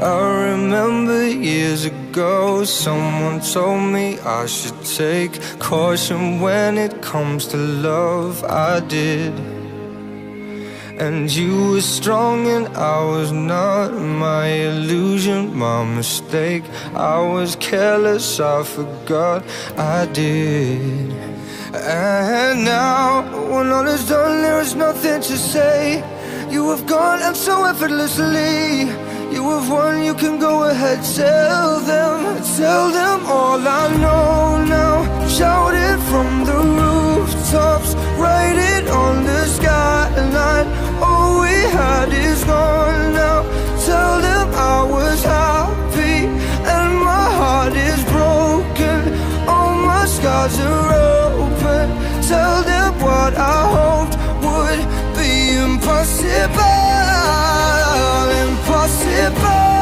I remember years ago, someone told me I should take caution when it comes to love. I did. And you were strong and I was not. My illusion, my mistake. I was careless, I forgot I did. And now, when all is done, there is nothing to say. You have gone and so effortlessly. You have won, you can go ahead, tell them all I know now. Shout it from the rooftops, write it on the skyline. All we had is gone now. Tell them I was happy and my heart is broken. All my scars are open. Tell them what I hoped would be impossible. Impossible.